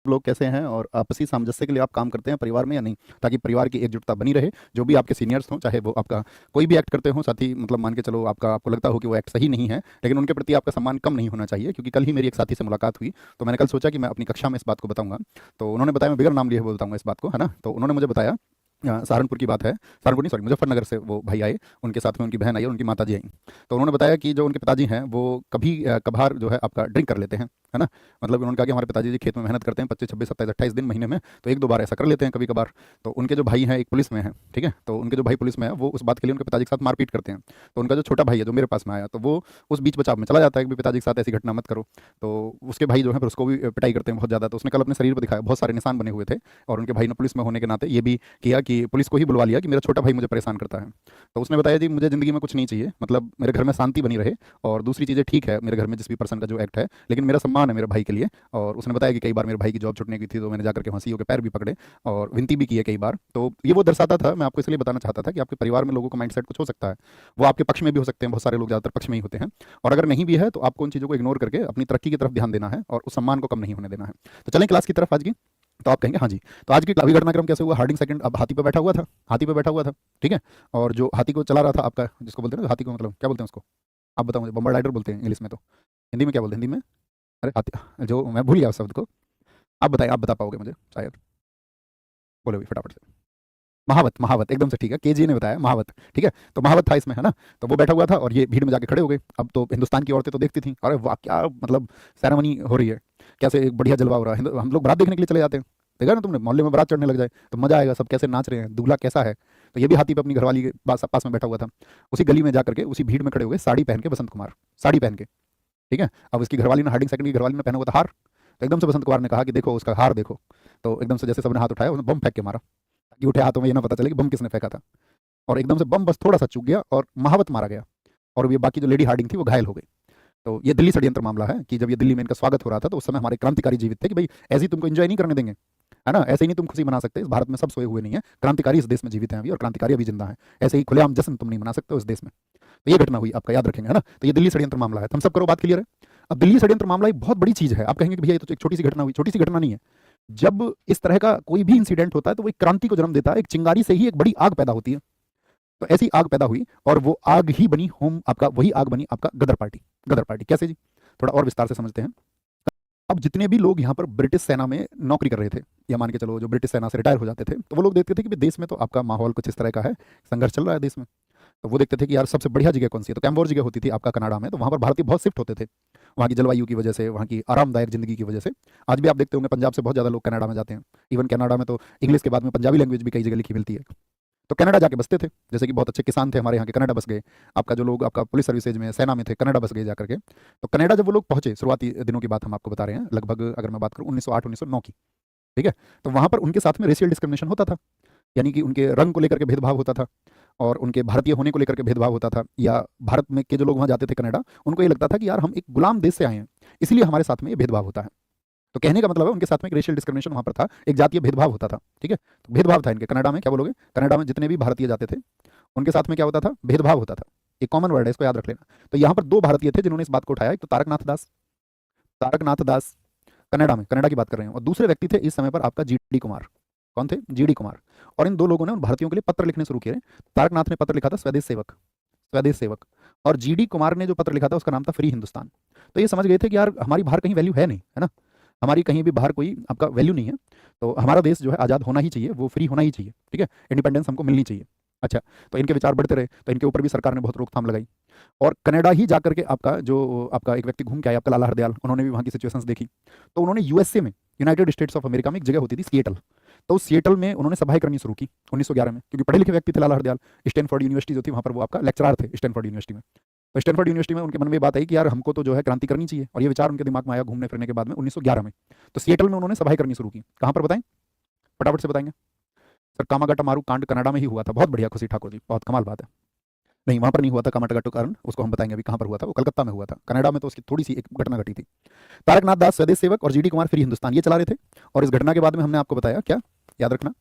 लोग कैसे हैं और आपसी सामंजस्य के लिए आप काम करते हैं परिवार में या नहीं, ताकि परिवार की एकजुटता बनी रहे। जो भी आपके सीनियर्स हों, चाहे वो आपका कोई भी एक्ट करते हो, साथी मतलब मान के चलो आपको लगता हो कि वो एक्ट सही नहीं है, लेकिन उनके प्रति आपका सम्मान कम नहीं होना चाहिए। क्योंकि कल ही मेरी एक साथी से मुलाकात हुई, तो मैंने कल सोचा कि मैं अपनी कक्षा में इस बात को बताऊंगा। तो उन्होंने बताया, मैं बिगर नाम लिए हुए बताऊंगा इस बात को, है ना। तो उन्होंने मुझे बताया, सहारनपुर की बात है, सहारनपुर नहीं सॉरी मुजफ्फरनगर से वो भाई आए, उनके साथ में उनकी बहन आई और उनकी माता जी आई। तो उन्होंने बताया कि जो उनके पिताजी हैं वो कभी कभार जो है आपका ड्रिंक कर लेते हैं, है ना। मतलब उन्होंने कहा कि हमारे पिताजी जी खेत में मेहनत करते हैं 25 26 27 28 दिन महीने में, तो एक दो बार ऐसा कर लेते हैं कभी कभार। तो उनके जो भाई हैं एक पुलिस में है, ठीक है, तो उनके जो भाई पुलिस में है वो उस बात के लिए उनके पिताजी के साथ मारपीट करते हैं। तो उनका जो छोटा भाई है जो मेरे पास में आया, तो वो उस बीच बचाव में चला जाता है कि पिताजी के साथ ऐसी घटना मत करो। तो उसके भाई जो है फिर उसको भी पिटाई करते हैं बहुत ज़्यादा। तो उसने कल अपने शरीर पर दिखाया, बहुत सारे निशान बने हुए थे। और उनके भाई ने पुलिस में होने के नाते ये भी किया कि पुलिस को ही बुलवा लिया कि मेरा छोटा भाई मुझे परेशान करता है। तो उसने बताया जी मुझे ज़िंदगी में कुछ नहीं चाहिए, मतलब मेरे घर में शांति बनी रहे, और दूसरी चीज़ें ठीक है मेरे घर में जिस भी पर्सन का जो एक्ट है, लेकिन मेरा सम्मान है मेरे भाई के लिए। और उसने बताया कि कई बार मेरे भाई की जॉब छूटने की थी, तो मैंने जाकर के हंसी के पैर भी पकड़े और विनती भी की है कई बार। तो ये वो दर्शाता था, मैं आपको इसलिए बताना चाहता था कि आपके परिवार में लोगों का माइंडसेट कुछ हो सकता है, वो आपके पक्ष में भी हो सकते हैं, बहुत सारे लोग ज़्यादातर पक्ष में ही होते हैं। और अगर नहीं भी है तो आपको उन चीज़ों को इग्नोर करके अपनी तरक्की की तरफ ध्यान देना है और उस सम्मान को कम नहीं होने देना है। तो चलें क्लास की तरफ आज की। तो आप कहेंगे हाँ जी। तो आज की अभी घटनाक्रम कैसे हुआ, हार्डिंग सेकंड अब हाथी पे बैठा हुआ था, हाथी पे बैठा हुआ था, ठीक है। और जो हाथी को चला रहा था आपका, जिसको बोलते हैं ना हाथी को, मतलब क्या बोलते हैं उसको, आप बताओ मुझे, बम्बर राइडर बोलते हैं इंग्लिश में, तो हिंदी में क्या बोलते हैं, हिंदी में अरे हाथी, जो मैं भूल गया उस शब्द को, आप बताइए, आप बता पाओगे मुझे शायद, बोलो भी फटाफट से। महावत, महावत एकदम से ठीक है, केजी ने बताया महावत, ठीक है। तो महावत था इसमें, है ना। तो वो बैठा हुआ था और ये भीड़ में जाके खड़े हो गए। अब तो हिंदुस्तान की औरतें तो देखती थी, अरे वाह क्या मतलब सेरेमनी हो रही है, कैसे एक बढ़िया जलवा हो रहा है। हम लोग बारात देखने के लिए चले जाते हैं, देखा ना तुमने, मोहल्ले में बारात चढ़ने लग जाए तो मजा आएगा, सब कैसे नाच रहे हैं, दूल्हा कैसा है। तो ये भी हाथी पे अपनी घरवाली के पास में बैठा हुआ था। उसी गली में जाकर के उसी भीड़ में खड़े हो गए, साड़ी पहन के बसंत कुमार, साड़ी पहन के, ठीक है। अब उसकी घरवाली ने, हार्डिंग सेकंड की घरवाली ने पहना हुआ था हार। तो एकदम से बसंत कुमार ने कहा कि देखो उसका हार देखो। तो एकदम से जैसे सबने हाथ उठाया, उसने बम फेंक के मारा, ताकि उठे हाथों में ये ना पता चले कि बम किसने फेंका था। और एकदम से बम बस थोड़ा सा चूक गया और महावत मारा गया, और ये बाकी जो लेडी हार्डिंग थी वो घायल हो गई। तो ये दिल्ली षड्यंत्र मामला है कि जब ये दिल्ली में इनका स्वागत हो रहा था, तो उस समय हमारे क्रांतिकारी जीवित थे कि भाई ऐसे ही तुमको एंजॉय नहीं करने देंगे, है ना, ऐसे ही नहीं तुम खुशी मना सकते। इस भारत में सब सोए हुए नहीं है, क्रांतिकारी इस देश में जीवित हैं अभी, और क्रांतिकारी अभी जिंदा है। ऐसे ही खुलेआम जश्न तुम नहीं मना सकते हो इस देश में। तो ये घटना हुई, आपका याद रखेंगे, है ना। तो ये दिल्ली षड्यंत्र मामला है, हम सब करो बात क्लियर है। अब दिल्ली षड्यंत्र मामला एक बहुत बड़ी चीज है। आप कहेंगे कि भैया ये तो एक छोटी सी घटना हुई, छोटी सी घटना नहीं है। जब इस तरह का कोई भी इंसिडेंट होता है तो वो एक क्रांति को जन्म देता है, एक चिंगारी से ही एक बड़ी आग पैदा होती है। तो ऐसी आग पैदा हुई और वो आग ही बनी होम, आपका वही आग बनी आपका गदर पार्टी। गदर पार्टी कैसे जी, थोड़ा और विस्तार से समझते हैं। अब जितने भी लोग यहाँ पर ब्रिटिश सेना में नौकरी कर रहे थे, या मान के चलो जो ब्रिटिश सेना से रिटायर हो जाते थे, तो वो लोग देखते थे कि देश में तो आपका माहौल कुछ इस तरह का है, संघर्ष चल रहा है देश में। तो वो देखते थे कि यार सबसे बढ़िया जगह कौन सी है, तो कैम्बोर जगह होती थी आपका कनाडा में। तो वहाँ पर भारतीय बहुत शिफ्ट होते थे, वहाँ की जलवायु की वजह से, वहाँ की आरामदायक जिंदगी की वजह से। आज भी आप देखते होंगे पंजाब से बहुत ज़्यादा लोग कनाडा में जाते हैं। इवन कनाडा में तो इंग्लिश के बाद में पंजाबी लैंग्वेज भी कई जगह लिखी मिलती है। तो कनाडा जाके बसते थे, जैसे कि बहुत अच्छे किसान थे हमारे यहाँ के, कनाडा बस गए। आपका जो लोग आपका पुलिस सर्विसेज में, सेना में थे, कनाडा बस गए जाकर के। तो कनाडा जब वो लोग पहुंचे, शुरुआती दिनों की बात हम आपको बता रहे हैं, लगभग अगर मैं बात करूँ 1908 1909 की, ठीक है। तो वहाँ पर उनके साथ में रेशियल डिस्क्रिमिनेशन होता था, यानी कि उनके रंग को लेकर के भेदभाव होता था, और उनके भारतीय होने को लेकर के भेदभाव होता था। या भारत में के जो लोग वहाँ जाते थे कनाडा, उनको ये लगता था कि यार हम एक गुलाम देश से आए हैं, इसलिए हमारे साथ में ये भेदभाव होता है। तो कहने का मतलब है उनके साथ में एक रेशियल डिस्क्रिमिनेशन वहाँ पर था, एक जातीय भेदभाव होता था, ठीक है। तो भेदभाव था इनके कनाडा में, क्या बोलोगे, कनाडा में जितने भी भारतीय जाते थे उनके साथ में क्या होता था, भेदभाव होता था। एक कॉमन वर्ड है, इसको याद रख लेना। तो यहाँ पर दो भारतीय थे जिन्होंने इस बात को उठाया, एक तो तारकनाथ दास, तारकनाथ दास कनाडा में, कनाडा की बात कर रहे हैं, और दूसरे व्यक्ति थे इस समय पर आपका जीडी कुमार। कौन थे, जीडी कुमार। और इन दो लोगों ने उन भारतीयों के लिए पत्र लिखने शुरू किए। तारकनाथ ने पत्र लिखा था स्वदेश सेवक, स्वदेश सेवक, और जीडी कुमार ने जो पत्र लिखा था उसका नाम था फ्री हिंदुस्तान। तो ये समझ गए थे कि यार हमारी बाहर कहीं वैल्यू है नहीं, है ना, हमारी कहीं भी बाहर कोई आपका वैल्यू नहीं है। तो हमारा देश जो है आज़ाद होना ही चाहिए, वो फ्री होना ही चाहिए, ठीक है, इंडिपेंडेंस हमको मिलनी चाहिए। अच्छा, तो इनके विचार बढ़ते रहे, तो इनके ऊपर भी सरकार ने बहुत रोकथाम लगाई। और कनाडा ही जाकर के आपका जो आपका एक व्यक्ति घूम के आया, आपका लाला हरदयाल, उन्होंने भी वहाँ की सिचुएशंस देखी। तो उन्होंने यूएसए में, यूनाइटेड स्टेट्स ऑफ अमेरिका में एक जगह होती थी सिएटल, तो उस सिएटल में उन्होंने सभाएं करनी शुरू की 1911 में, क्योंकि पढ़े लिखे व्यक्ति थे लाला हरदयाल। स्टैनफोर्ड यूनिवर्सिटी जो थी वहाँ पर वो आपका लेक्चरर थे स्टैनफोर्ड यूनिवर्सिटी में। तो स्टैनफोर्ड यूनिवर्सिटी में उनके मन में ये बात आई कि यार हमको तो जो है क्रांति करनी चाहिए, और ये विचार उनके दिमाग में आया घूमने फिरने के बाद में 1911 में। तो सिएटल में उन्होंने सभाएं करनी शुरू की। कहाँ पर बताएं, फटाफट से बताएंगे सर। कामागाटा मारू कांड कनाडा में ही हुआ था, बहुत बढ़िया खुशी ठाकुर जी, बहुत कमाल बात है। नहीं, वहाँ पर नहीं हुआ था कामागाटा कारण, उसको हम बताएंगे अभी कहाँ पर हुआ था, वो कलकत्ता में हुआ था। कनाडा में तो उसकी थोड़ी सी एक घटना घटी थी। तारकनाथ दास स्वदेश सेवक और जीडी कुमार फ्री हिंदुस्तान, ये चला रहे थे। और इस घटना के बाद में हमने आपको बताया क्या, याद रखना,